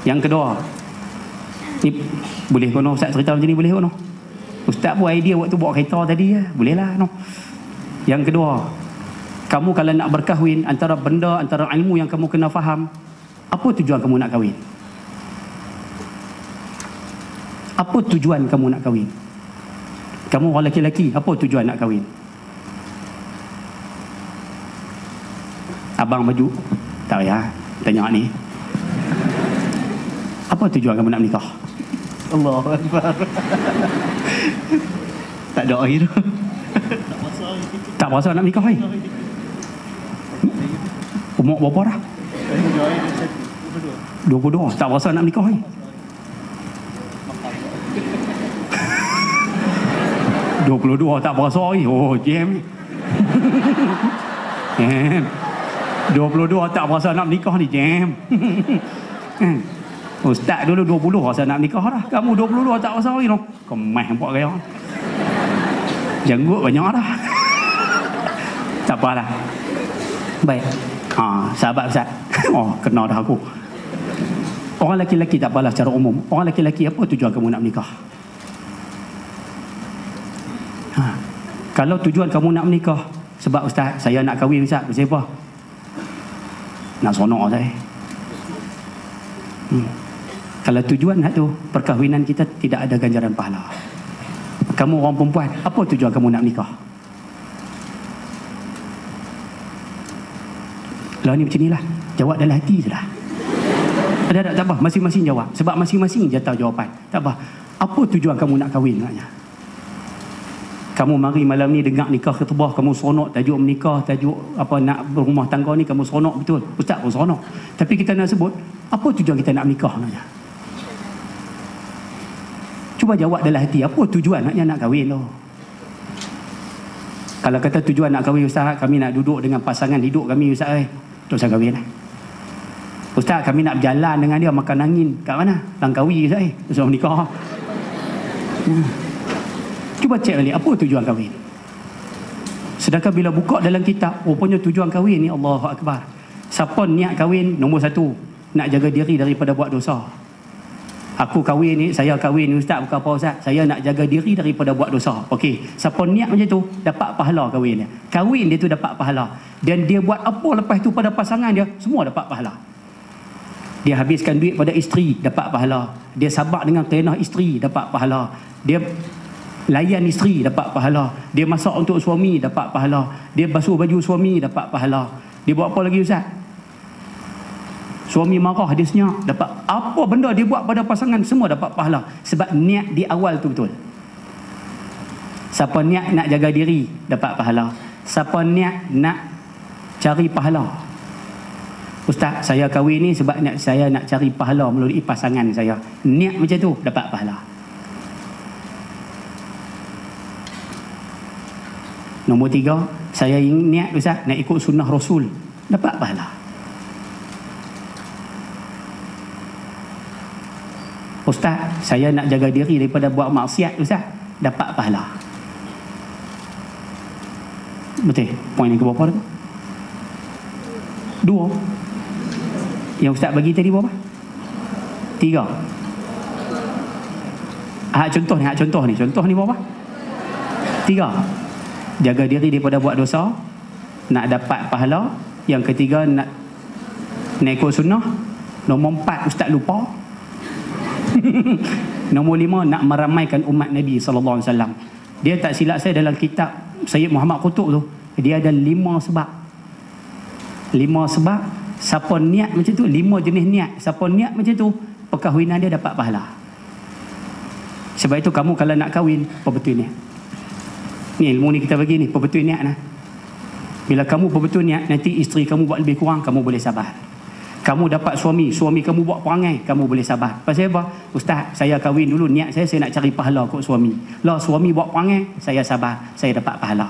Yang kedua, ni boleh kono Ustaz cerita macam ni, boleh kono? Ustaz pun idea waktu bawa kereta tadi ya, boleh lah no. Yang kedua, kamu kalau nak berkahwin, antara benda, antara ilmu yang kamu kena faham, apa tujuan kamu nak kahwin? Apa tujuan kamu nak kahwin? Kamu orang lelaki-lelaki, apa tujuan nak kahwin? Abang baju, tak payah tanya ni. Apa tujuan kamu nak menikah? Allahu Akbar. Tak ada air. Tak berasa nak menikah. Umur berapa dah? 22. Tak berasa nak menikah. 22 tak berasa. Oh, jam. 22 tak berasa nak menikah ni, jam. Ustaz dulu 20 rasa nak menikah dah. Kamu 22 tak rasa lagi noh. Kemah buat gaya. Janggut banyak dah. Tak apalah. Baik. Sahabat Ustaz. Oh, kena dah aku. Orang lelaki-lelaki tak apalah secara umum. Orang lelaki-lelaki apa tujuan kamu nak menikah? Kalau tujuan kamu nak menikah sebab Ustaz, saya nak kahwin Ustaz, siapa? Nak sonok saya. Kalau tujuan nak tu, perkahwinan kita tidak ada ganjaran pahala. Kamu orang perempuan, apa tujuan kamu nak nikah? Lah ni macam ni lah. Jawab dalam hati je lah. Ada tak apa, masing-masing jawab. Sebab masing-masing je tahu jawapan. Tak apa. Apa tujuan kamu nak kahwin maknanya? Kamu mari malam ni dengar nikah khutbah, kamu seronok tajuk menikah, tajuk apa nak berumah tangga ni, kamu seronok betul. Ustaz pun seronok. Tapi kita nak sebut, apa tujuan kita nak menikah maknanya? Cuba jawab dalam hati, apa tujuan maknanya nak kahwin tu? Kalau kata tujuan nak kahwin Ustaz, kami nak duduk dengan pasangan hidup kami Ustaz, tak usah kahwin lah. Ustaz, kami nak berjalan dengan dia makan angin kat mana? Langkawi Ustaz, tak usah menikah. Cuba cek balik, apa tujuan kahwin? Sedangkan bila buka dalam kitab, rupanya tujuan kahwin ni, Allahu Akbar. Siapa niat kahwin, nombor satu, nak jaga diri daripada buat dosa. Aku kahwin ni, saya kahwin ni Ustaz, bukan apa Ustaz, saya nak jaga diri daripada buat dosa. Okey, siapa niat macam tu, dapat pahala kahwin dia. Kahwin dia tu dapat pahala. Dan dia buat apa lepas tu pada pasangan dia, semua dapat pahala. Dia habiskan duit pada isteri, dapat pahala. Dia sabar dengan kenah isteri, dapat pahala. Dia layan isteri, dapat pahala. Dia masak untuk suami, dapat pahala. Dia basuh baju suami, dapat pahala. Dia buat apa lagi Ustaz? Suami marah, dia senyap, dapat apa benda dia buat pada pasangan, semua dapat pahala. Sebab niat di awal tu betul. Siapa niat nak jaga diri, dapat pahala. Siapa niat nak cari pahala, Ustaz, saya kahwin ni sebab saya nak cari pahala melalui pasangan saya. Niat macam tu, dapat pahala. Nombor 3, saya niat Ustaz nak ikut sunnah Rasul, dapat pahala. Ustaz, saya nak jaga diri daripada buat maksiat Ustaz, dapat pahala. Betul? Poin yang ke berapa tu? 2. Yang Ustaz bagi tadi berapa? 3. Contoh ni berapa? 3. Jaga diri daripada buat dosa, nak dapat pahala. Yang ketiga, nak ikut sunnah. Nombor 4, Ustaz lupa. Nombor 5, nak meramaikan umat Nabi SAW. Dia tak silap saya dalam kitab Sayyid Muhammad Qutub tu, dia ada 5 sebab. 5 sebab. Siapa niat macam tu, 5 jenis niat. Siapa niat macam tu, perkahwinan dia dapat pahala. Sebab itu kamu kalau nak kahwin, perbetul niat. Ni ilmu ni kita bagi ni, perbetul niat lah. Bila kamu perbetul niat, nanti isteri kamu buat lebih kurang, kamu boleh sabar. Kamu dapat suami kamu buat perangai, kamu boleh sabar. Pasal apa? Ustaz, saya kahwin dulu, niat saya nak cari pahala kot suami. Lah suami buat perangai, saya sabar, saya dapat pahala.